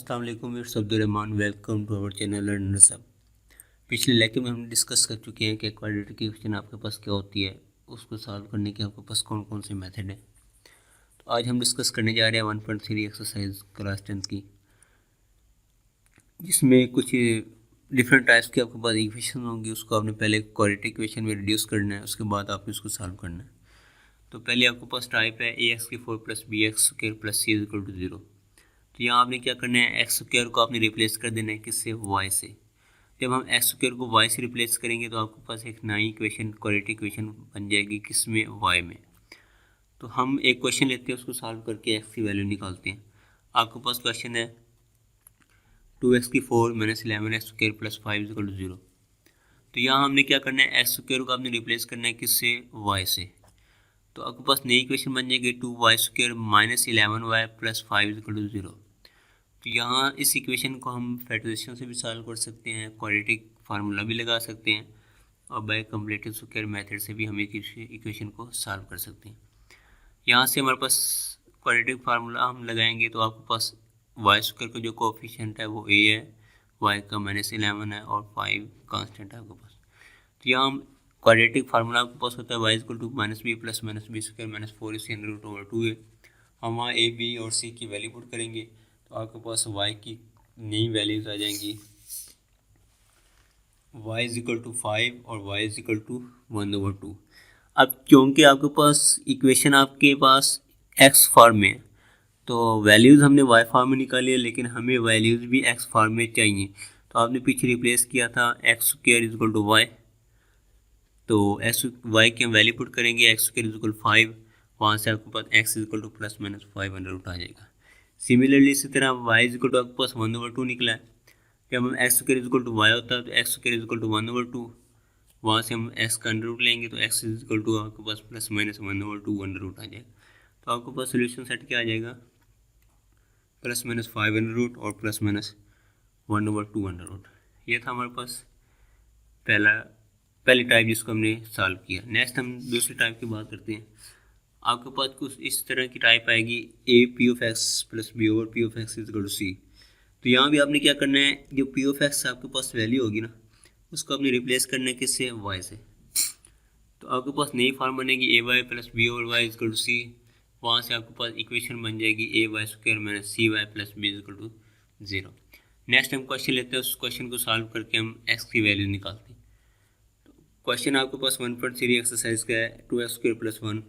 अस्सलाम वालेकुम, it's Abdurrahman. Welcome to our channel learner सब। पिछले लेक्चर में हम डिस्कस कर चुके हैं कि क्वाड्रेटिक इक्वेशन आपके पास क्या होती है, उसको सॉल्व करने के आपके पास कौन कौन से मेथड हैं। तो आज हम डिस्कस करने जा रहे हैं 1.3 एक्सरसाइज क्लास 10 की, जिसमें कुछ डिफरेंट टाइप्स की आपके पास इक्वेशन होंगी। उसको आपने पहले क्वाड्रेटिक इक्वेशन में रिड्यूस करना है, उसके बाद आपने उसको सॉल्व करना है। तो पहले आपके पास टाइप है ax4 + bx² + c = 0। तो यहाँ आपने क्या करना है, x² को आपने रिप्लेस कर देना है किससे, y से। जब हम x² को y से रिप्लेस करेंगे तो आपके पास एक नई इक्वेशन क्वाड्रेटिक इक्वेशन बन जाएगी, किसमें, y में। तो हम एक क्वेश्चन लेते हैं, उसको सॉल्व करके x की वैल्यू निकालते हैं। आपके पास क्वेश्चन है 2x4 - 11x² + 5 = 0। तो यहाँ हमने क्या करना है, x² को आपने रिप्लेस करना है किससे, y से। तो आपके पास नई इक्वेशन बन जाएगी 2y² - 11y + 5 = 0। तो यहाँ इस इक्वेशन को हम फैक्टराइजेशन से भी सॉल्व कर सकते हैं, क्वाड्रेटिक फार्मूला भी लगा सकते हैं, और बाय कम्पलीटेड स्क्वायर मेथड से भी हम एक इक्वेशन को सॉल्व कर सकते हैं। यहाँ से हमारे पास क्वाड्रेटिक फार्मूला हम लगाएंगे तो आपके पास y² का जो कोएफिशिएंट है वो a है, y का -11 है और 5 कांस्टेंट है आपके पास। तो यहाँ हम क्वाड्रेटिक फार्मूला आपके पास होता है y = -b + -b² - 4ac√2 है। हम वहाँ a, b और c की वैल्यू पुट करेंगे तो आपके पास y की नई वैल्यूज आ जाएंगी, y = 5 और y = 1/2। अब क्योंकि आपके पास इक्वेशन आपके पास x फॉर्म में है, तो वैल्यूज़ हमने y फॉर्म में निकाली है, लेकिन हमें वैल्यूज़ भी x फॉर्म में चाहिए। तो आपने पीछे रिप्लेस किया था x² = y, तो y की हम वैल्यू पुट करेंगे, x² = 5, वहाँ से आपके पास x = ±5 आ जाएगा। सिमिलरली इसी तरह y = आपके पास 1/2 निकला है। जब हम x² = y होता है तो x² = 1/2, वहाँ से हम x का अंडर लेंगे तो x = आपके पास ±1/2 आ जाएगा। तो आपके पास सोल्यूशन सेट क्या आ जाएगा, ±5 और ±1/2। ये था हमारे पास पहली टाइप जिसको हमने सॉल्व किया। नेक्स्ट हम दूसरी टाइप की बात करते हैं। आपके पास कुछ इस तरह की टाइप आएगी a(p(x) + b/p(x) = c। तो यहाँ भी आपने क्या करना है, जो p(x) आपके पास वैल्यू होगी ना, उसको आपने रिप्लेस करना है किससे, y से। तो आपके पास नई फॉर्म बनेगी ay + b/y = c। वहाँ से आपके पास इक्वेशन बन जाएगी ay² - cy + b = 0। नेक्स्ट हम क्वेश्चन लेते हैं, उस क्वेश्चन को सॉल्व करके हम x की वैल्यू निकालते हैं। क्वेश्चन आपके पास 1.3 एक्सरसाइज का है, 2x² + 1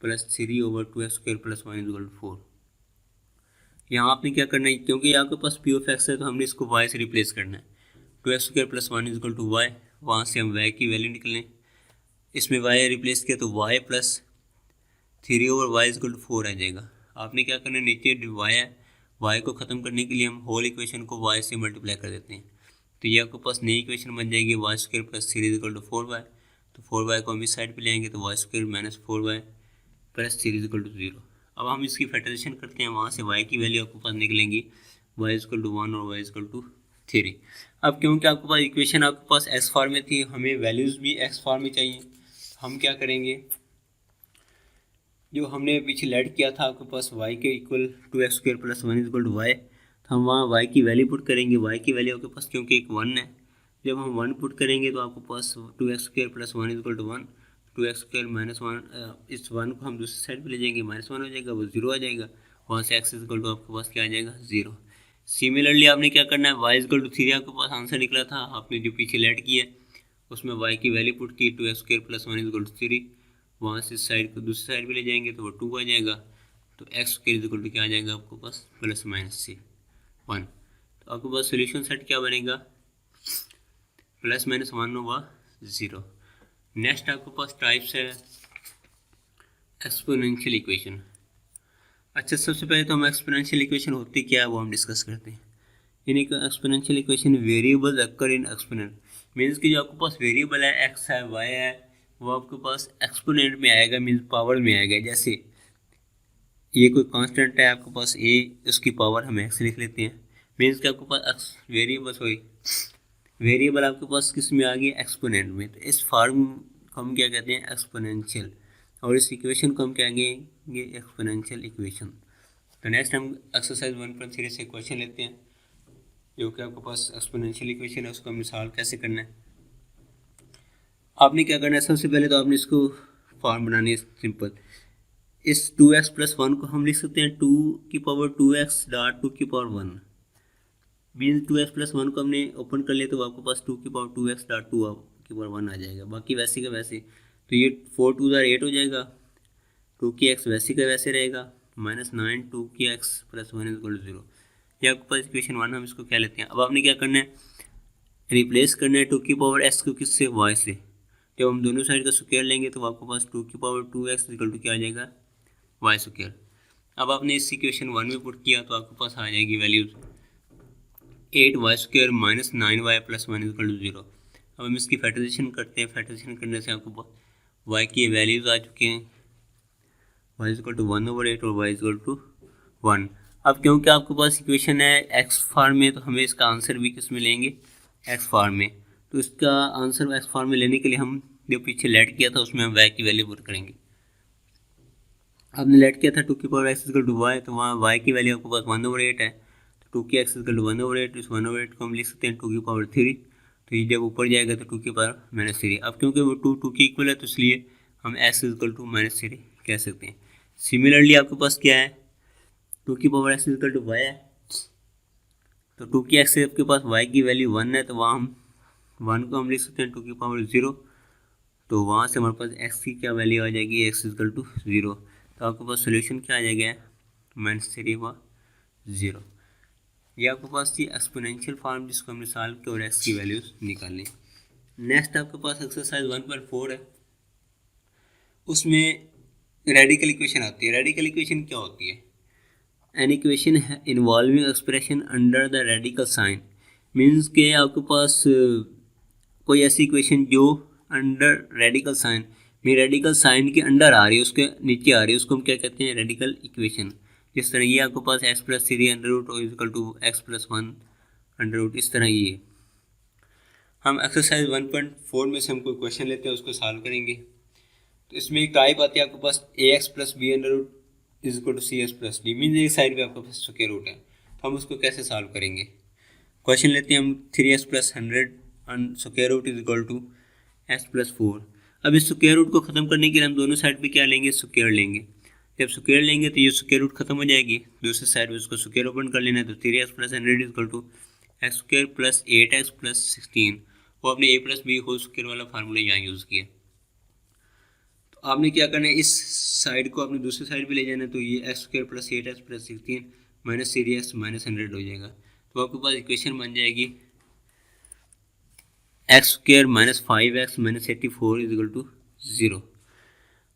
+ 3/2x² + 1 = 4। यहाँ आपने क्या करना है, क्योंकि आपके पास p(x) है तो हमने इसको y से रिप्लेस करना है। 2x² + 1 = y, वहाँ से हम y की वैल्यू निकलें, इसमें y रिप्लेस किया तो y + 3/y = 4 आ जाएगा। आपने क्या करना है, नीचे y है, y को ख़त्म करने के लिए हम होल इक्वेशन को y से मल्टीप्लाई कर देते हैं। तो ये आपके पास नई इक्वेशन बन जाएगी y² + 3 = 4y। तो 4y को हम इस साइड पे ले आएंगे तो y² - 4y + 3 = 0। अब हम इसकी फैक्टराइजेशन करते हैं, वहाँ से y की वैल्यू आपके पास निकलेंगी, y = 1 और y = 3। अब क्योंकि आपके पास इक्वेशन आपके पास x फॉर्म में थी, हमें वैल्यूज़ भी x फॉर्म में चाहिए। हम क्या करेंगे, जो हमने पीछे लेट किया था आपके पास y के इक्वल 2x² + 1 = y, तो हम वहाँ y की वैल्यू पुट करेंगे। y की वैल्यू आपके पास क्योंकि एक 1 है, जब हम 1 पुट करेंगे तो आपके पास 2x² + 1 = 1, 2x² - 1, इस 1 को हम दूसरी साइड पे ले जाएंगे, -1 हो जाएगा, वो 0 आ जाएगा। वहाँ से x = आपके पास क्या आ जाएगा, 0। सिमिलरली आपने क्या करना है, y = 3 आपके पास आंसर निकला था, आपने जो पीछे लेट किया उसमें y की वैल्यू पुट की, 2x² + 1 = 3, वहाँ से साइड को दूसरी साइड पे ले जाएंगे तो वो 2 आ जाएगा। तो x² क्या आ जाएगा आपके पास, ±1। तो आपके पास सोल्यूशन सेट क्या बनेगा, ±1/0। नेक्स्ट आपके पास टाइप्स है एक्सपोनेंशियल इक्वेशन। अच्छा, सबसे पहले तो हम एक्सपोनेंशियल इक्वेशन होती क्या है वो हम डिस्कस करते हैं। यानी एक्सपोनेंशियल इक्वेशन वेरिएबल अकर इन एक्सपोनेंट, मीन्स कि जो आपके पास वेरिएबल है, x है, y है, वो आपके पास एक्सपोनेंट में आएगा, मीन्स पावर में आएगा। जैसे ये कोई कांस्टेंट है आपके पास a, उसकी पावर हम x लिख लेते हैं, मीन्स कि आपके पास वेरिएबल आपके पास किस में आ गई, एक्सपोनेंट में। तो इस फॉर्म को हम क्या कहते हैं, एक्सपोनेंशियल, और इस इक्वेशन को हम क्या कहेंगे, एक्सपोनेंशियल इक्वेशन। तो नेक्स्ट हम एक्सरसाइज 1.3 से क्वेश्चन लेते हैं, जो कि आपके पास एक्सपोनेंशियल इक्वेशन है, उसको हमने सॉल्व कैसे करना है। आपने क्या करना है, सबसे पहले तो आपने इसको फॉर्म बनानी है सिंपल। इस 2x + 1 को हम लिख सकते हैं 2^2x डॉट 2^1 मीन्स 2x + 1 को हमने ओपन कर लिया तो आपके पास 2^2x डॉट 2^1 आ जाएगा। बाकी वैसे का वैसे, तो ये 4 2 8 हो जाएगा, 2 की x वैसे का वैसे रहेगा, -9 2 की x + 1 = 0। ये आपके पास इक्वेशन 1, हम इसको क्या लेते हैं। अब आपने क्या करना है, रिप्लेस करना है 2^x को किससे, y से। जब हम दोनों साइड का स्क्वायर लेंगे तो आपके पास 2^2x = क्या आ जाएगा, y²। अब आपने इस इक्वेशन 1 में पुट किया तो आपके पास आ जाएगी वैल्यूज 8y² - 9y + 1 = 0। अब हम इसकी फैक्टराइजेशन करते हैं, फैक्टराइजेशन करने से आपको y की वैल्यूज आ चुके हैं, y = 1/8 और y = 1। अब क्योंकि आपके पास इक्वेशन है x फॉर्म में, तो हमें इसका आंसर भी किस में लेंगे, x फॉर्म में। तो इसका आंसर x फॉर्म में लेने के लिए हम जो पीछे लेट किया था उसमें हम y की वैल्यू पुट करेंगे। आपने लेट किया था 2^x = y, तो वहाँ y की वैल्यू आपके पास 1/8 है, तो 2x = 1/8, इस 1/8 को हम लिख सकते हैं 2^3। तो ये जब ऊपर जाएगा तो 2^-3। अब क्योंकि वो 2 के इक्वल है तो इसलिए हम x = -3 कह सकते हैं। सिमिलरली आपके पास क्या है, 2x = y है, तो 2 की x से आपके पास y की वैल्यू 1 है, तो वहाँ हम 1 को हम लिख सकते हैं 2^0। तो वहाँ से हमारे पास x की क्या वैल्यू आ जाएगी, x = 0। तो आपके पास सोल्यूशन क्या आ जाएगा, -3/0। ये आपके पास थी एक्सपोनेंशियल फॉर्म जिसको हमने सॉल्व किया और x की वैल्यूज निकाली। नेक्स्ट आपके पास एक्सरसाइज 1.4 है, उसमें रेडिकल इक्वेशन आती है। रेडिकल इक्वेशन क्या होती है, an equation involving expression under the radical sign. Means के आपके पास कोई ऐसी इक्वेशन जो अंडर रेडिकल साइन में, रेडिकल साइन के अंडर आ रही है, उसके नीचे आ रही है, उसको हम क्या कहते हैं, रेडिकल इक्वेशन। जिस तरह ये आपके पास x + 3 √ x + 1 √ इस तरह ये। हम एक्सरसाइज 1.4 में से हम कोई क्वेश्चन लेते हैं, उसको सॉल्व करेंगे। तो इसमें एक टाइप आती है आपके पास ax + b √ cs + d, means एक साइड पे आपके पास स्क्वायर रूट है, तो हम उसको कैसे सॉल्व करेंगे। क्वेश्चन लेते हैं हम 3x + 100 √ x + 4। अब इस स्क्वायर रूट को ख़त्म करने के लिए हम दोनों साइड पे क्या लेंगे, स्क्वायर लेंगे। जब स्क्वायर लेंगे तो ये स्क्वायर रूट खत्म हो जाएगी, दूसरी साइड पे उसको स्क्वायर ओपन कर लेना है, तो 3x + 100 = x² + 8x + 16। वो आपने a + b होल स्क्वायर वाला फार्मूला यहाँ यूज़ किया। तो आपने क्या करना है, इस साइड को आपने दूसरी साइड पे ले जाना है, तो ये x² + 8x + 16 - 3x - 100 हो जाएगा। तो आपके पास इक्वेशन बन जाएगी x² - 5x - 84 = 0।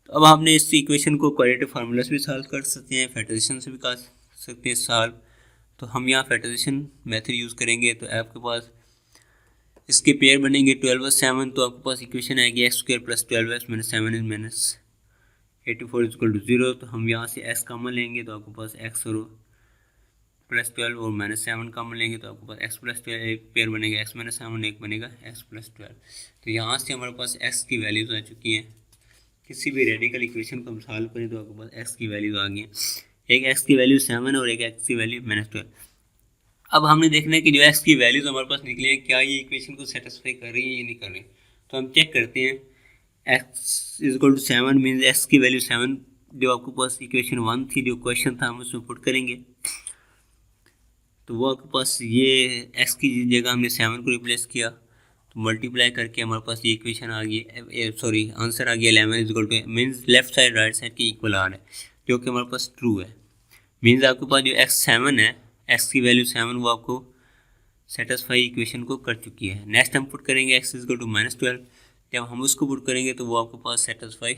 तो अब आपने इस इक्वेशन को क्वाड्रेटिक फार्मूला से भी सॉल्व कर सकते हैं, फैक्टराइजेशन से भी कर सकते हैं सॉल्व। तो हम यहाँ फैक्टराइजेशन मेथड यूज़ करेंगे, तो आपके पास इसके पेयर बनेंगे 12 और 7, तो आपके पास इक्वेशन आएगी x² + 12x - 7 - 84 = 0। तो हम यहाँ से x कॉमन लेंगे तो आपके पास x और +12 और -7 कॉमन लेंगे तो आपके पास x + 12 एक पेयर बनेगा, x - 7 एक बनेगा x + 12। तो यहाँ से हमारे पास x की वैल्यूज आ चुकी हैं। किसी भी रेडिकल इक्वेशन को हम सॉल्व करें तो आपके पास x की वैल्यूज आ गई हैं, एक x की वैल्यू 7 और एक x की वैल्यू -12। अब हमने देखना है कि जो x की वैल्यूज हमारे पास निकली है, क्या ये इक्वेशन को सेटिस्फाई कर रही है या नहीं कर रही। तो हम चेक करते हैं, x = 7 मीन्स x की वैल्यू 7, जो आपके पास इक्वेशन 1 थी, जो क्वेश्चन था हम उसमें पुट करेंगे। तो वो आपके पास ये x की जगह हमने 7 को रिप्लेस किया, तो मल्टीप्लाई करके हमारे पास ये इक्वेशन आ गई, सॉरी आंसर आ गया 11 means left side right side के इक्वल आ रहा है, जो कि हमारे पास ट्रू है। मीन्स आपके पास जो x7 है, x की वैल्यू 7, वो आपको सेटिस्फाई इक्वेशन को कर चुकी है। नेक्स्ट हम पुट करेंगे x = -12। जब हम उसको पुट करेंगे तो वो आपके पास सेटिस्फाई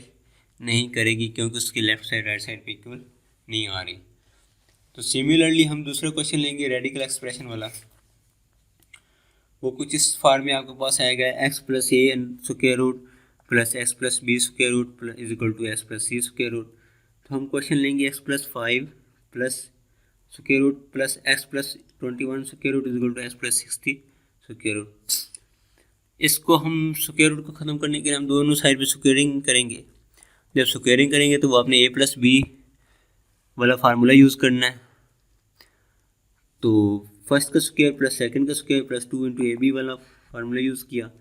नहीं करेगी, क्योंकि उसकी लेफ्ट साइड राइट साइड पे इक्वल नहीं आ रही। तो सिमिलरली हम दूसरा क्वेश्चन लेंगे रेडिकल एक्सप्रेशन वाला, वो कुछ इस फॉर्म में आपके पास आएगा x + a² + x + b² = x + c²। तो हम क्वेश्चन लेंगे x + 5 + x + 21² x + 60²। इसको हम स्क्वायर रूट को ख़त्म करने के लिए हम दोनों साइड पे स्क्वेयरिंग करेंगे। जब स्क्वेयरिंग करेंगे तो वो अपने a + b वाला फार्मूला यूज़ करना है। तो फर्स्ट का स्क्वायर प्लस सेकंड का square plus 2 into a b वाला फार्मूला यूज़ किया।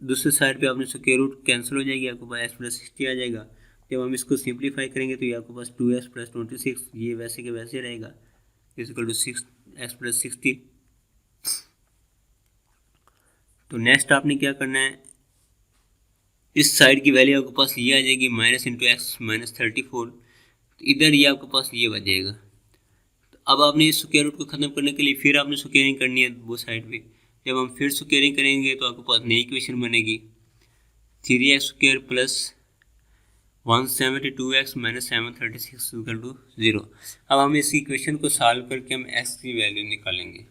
दूसरे साइड पे आपने स्क्वायर रूट कैंसिल हो जाएगी, आपके पास एक्स प्लस 60 आ जाएगा। जब हम इसको सिंप्लीफाई करेंगे तो ये आपके पास 2x प्लस 26, ये वैसे के वैसे रहेगा, इक्वल टू 6x प्लस 60। तो नेक्स्ट आपने क्या करना है, इस साइड की वैल्यू आपके पास ये आ जाएगी माइनस इंटू एक्स माइनस 34, तो इधर ये आपके पास ये बच जाएगा। तो अब आपने इस स्क्वायर रूट को ख़त्म करने के लिए फिर आपने स्क्वायरिंग करनी है वो साइड पे। जब हम फिर स्क्वायरिंग करेंगे तो आपके पास नई इक्वेशन बनेगी 3x square plus 172x minus 736 equal to 0। अब हम इस इक्वेशन को सॉल्व करके हम x की वैल्यू निकालेंगे।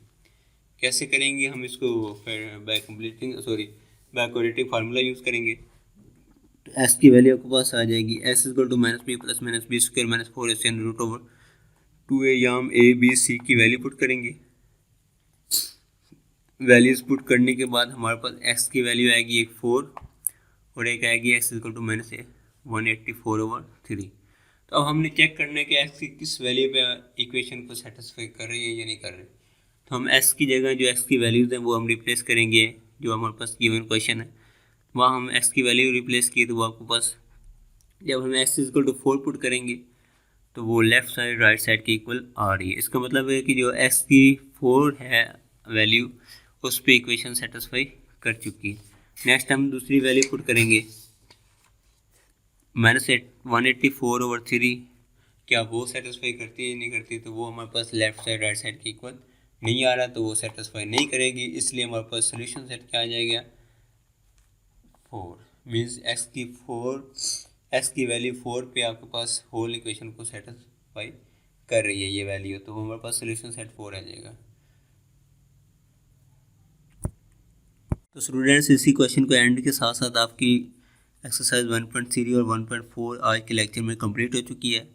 कैसे करेंगे, हम इसको फिर बाय क्वाड्रेटिक फार्मूला यूज़ करेंगे। तो x की वैल्यू आपके पास आ जाएगी x equal to minus b plus minus b square minus 4ac root over 2a, यहाँ हम a b c की वैल्यू पुट करेंगे। वैल्यूज़ पुट करने के बाद हमारे पास x की वैल्यू आएगी एक 4 और एक आएगी x equal to minus 184 over 3। तो अब हमने चेक करना है कि x की किस वैल्यू पे इक्वेशन को सेटिस्फाई कर रही है या नहीं कर रही। तो हम x की जगह जो x की वैल्यूज़ हैं वो हम रिप्लेस करेंगे, जो हमारे पास गिवन क्वेश्चन है वहाँ हम x की वैल्यू रिप्लेस किए तो वो आपके पास, जब हम x इक्वल टू 4 पुट करेंगे तो वो लेफ़्ट साइड राइट साइड के इक्वल आ रही है। इसका मतलब है कि जो x की 4 है वैल्यू उस पर इक्वेशन सेटिस्फाई कर चुकी है। नेक्स्ट हम दूसरी वैल्यू पुट करेंगे माइनस 184 ओवर 3, क्या वो सेटिस्फाई करती है या नहीं करती, तो वो हमारे पास लेफ्ट साइड राइट साइड के इक्वल नहीं आ रहा, तो वो सेटिस्फाई नहीं करेगी। इसलिए हमारे पास सोल्यूशन सेट क्या आ जाएगा 4, मीन्स एक्स की वैल्यू 4 पे आपके पास होल इक्वेशन को सेटिस्फाई कर रही है ये वैल्यू, तो वो हमारे पास सोल्यूशन सेट 4 आ जाएगा। तो स्टूडेंट्स इसी क्वेश्चन को एंड के साथ साथ आपकी एक्सरसाइज 1.3 और 1.4 आज के लेक्चर में कंप्लीट हो चुकी है।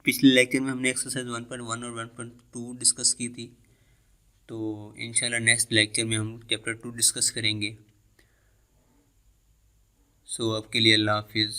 पिछले लेक्चर में हमने एक्सरसाइज 1.1 और 1.2 डिस्कस की थी, तो इंशाल्लाह नेक्स्ट लेक्चर में हम चैप्टर 2 डिस्कस करेंगे। सो आपके लिए अल्लाह हाफिज़।